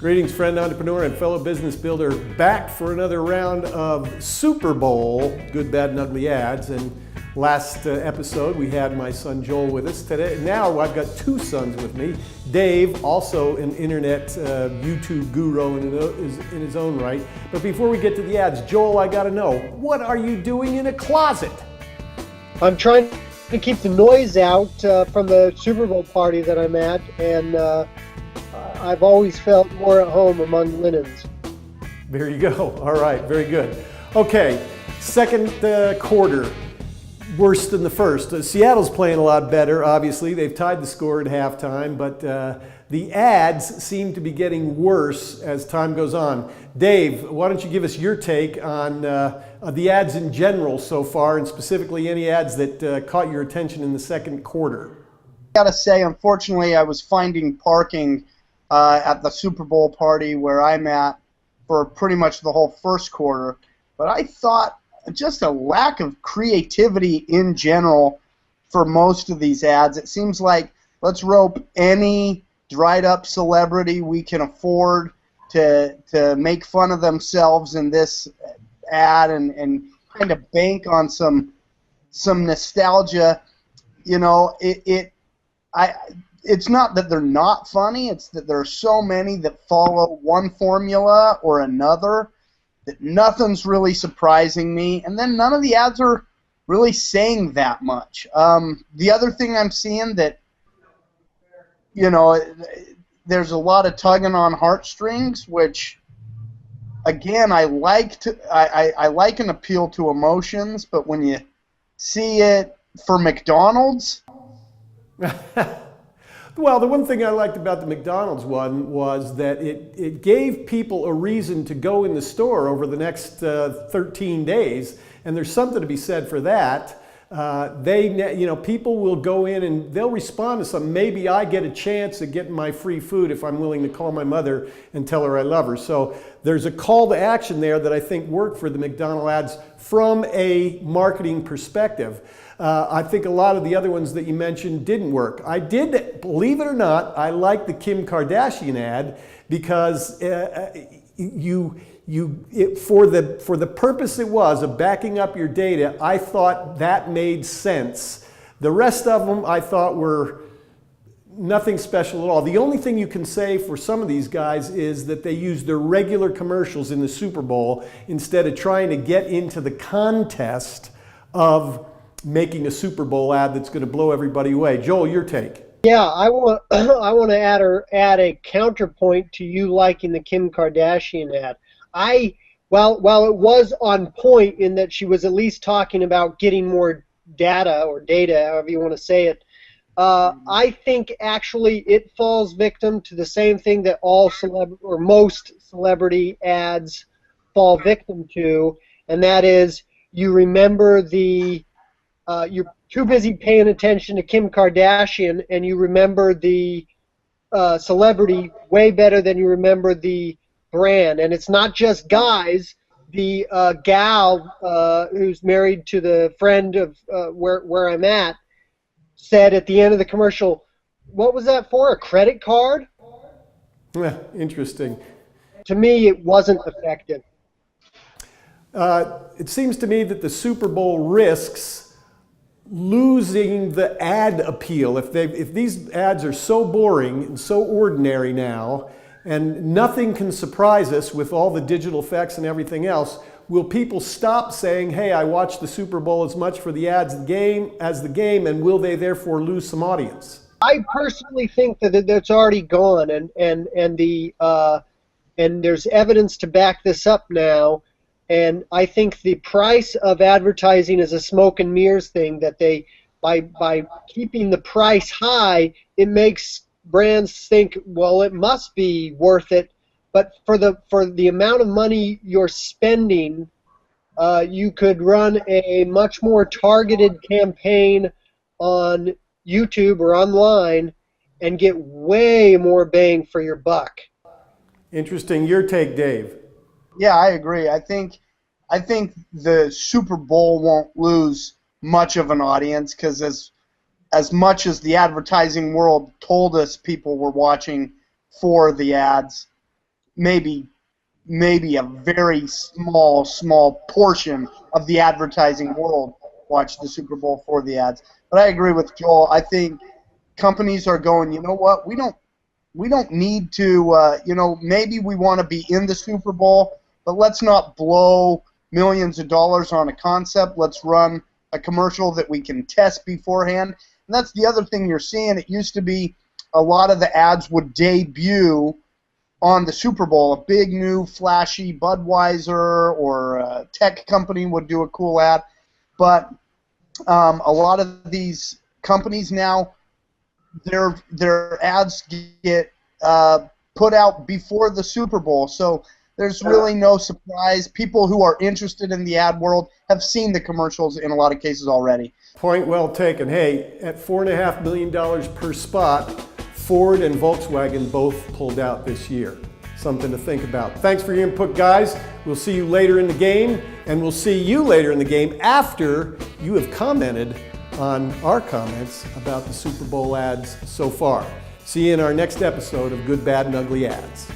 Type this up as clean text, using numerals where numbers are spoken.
Greetings, friend, entrepreneur, and fellow business builder. Back for another round of Super Bowl Good, Bad, and Ugly ads. And last episode, we had my son Joel with us. Today, now I've got two sons with me. Dave, also an internet YouTube guru in his own right. But before we get to the ads, Joel, I got to know, what are you doing in a closet? I'm trying to keep the noise out from the Super Bowl party that I'm at, and I've always felt more at home among linens. There you go. All right, very good. Okay, second quarter, worse than the first. Seattle's playing a lot better, obviously. They've tied the score at halftime, but the ads seem to be getting worse as time goes on. Dave, why don't you give us your take on the ads in general so far, and specifically any ads that caught your attention in the second quarter? I gotta say, unfortunately, I was finding parking at the Super Bowl party where I'm at for pretty much the whole first quarter, but I thought just a lack of creativity in general for most of these ads. It seems like let's rope any dried up celebrity we can afford to make fun of themselves in this ad and kind of bank on some nostalgia. You know, it's not that they're not funny, it's that there are so many that follow one formula or another that nothing's really surprising me, and then none of the ads are really saying that much. The other thing I'm seeing that, you know, there's a lot of tugging on heartstrings, which, again, I like an appeal to emotions, but when you see it for McDonald's... Well, the one thing I liked about the McDonald's one was that it gave people a reason to go in the store over the next 13 days, and there's something to be said for that. People will go in and they'll respond to something. Maybe I get a chance at getting my free food if I'm willing to call my mother and tell her I love her. So there's a call to action there that I think worked for the McDonald's ads from a marketing perspective. I think a lot of the other ones that you mentioned didn't work. I did, believe it or not, I liked the Kim Kardashian ad because for the purpose it was of backing up your data, I thought that made sense. The rest of them I thought were nothing special at all. The only thing you can say for some of these guys is that they use their regular commercials in the Super Bowl instead of trying to get into the contest of making a Super Bowl ad that's going to blow everybody away. Joel, your take. Yeah, I want to add a counterpoint to you liking the Kim Kardashian ad. While it was on point in that she was at least talking about getting more data, however you want to say it, I think actually it falls victim to the same thing that most celebrity ads fall victim to, and that is you remember you're too busy paying attention to Kim Kardashian, and you remember the celebrity way better than you remember the brand. And it's not just guys. The gal who's married to the friend of where I'm at said at the end of the commercial, "What was that for? A credit card?" Yeah, interesting. To me, it wasn't effective. It seems to me that the Super Bowl risks losing the ad appeal. If these ads are so boring and so ordinary now, and nothing can surprise us with all the digital effects and everything else, will people stop saying, hey, I watched the Super Bowl as much for the ads as the game, and will they therefore lose some audience? I personally think that it's already gone, and there's evidence to back this up now. And I think the price of advertising is a smoke and mirrors thing, that they, by keeping the price high, it makes brands think, well, it must be worth it. But for the amount of money you're spending, you could run a much more targeted campaign on YouTube or online and get way more bang for your buck. Interesting. Your take, Dave. Yeah, I agree. I think the Super Bowl won't lose much of an audience because as much as the advertising world told us people were watching for the ads, maybe a very small portion of the advertising world watch the Super Bowl for the ads. But I agree with Joel. I think companies are going, you know what, we don't need to, maybe we want to be in the Super Bowl, but let's not blow millions of dollars on a concept. Let's run a commercial that we can test beforehand. And that's the other thing you're seeing. It used to be a lot of the ads would debut on the Super Bowl. A big new flashy Budweiser or a tech company would do a cool ad. But a lot of these companies now, their ads get put out before the Super Bowl. So there's really no surprise. People who are interested in the ad world have seen the commercials in a lot of cases already. Point well taken. Hey, at $4.5 million per spot, Ford and Volkswagen both pulled out this year. Something to think about. Thanks for your input, guys. We'll see you later in the game, and we'll see you later in the game after you have commented on our comments about the Super Bowl ads so far. See you in our next episode of Good, Bad, and Ugly Ads.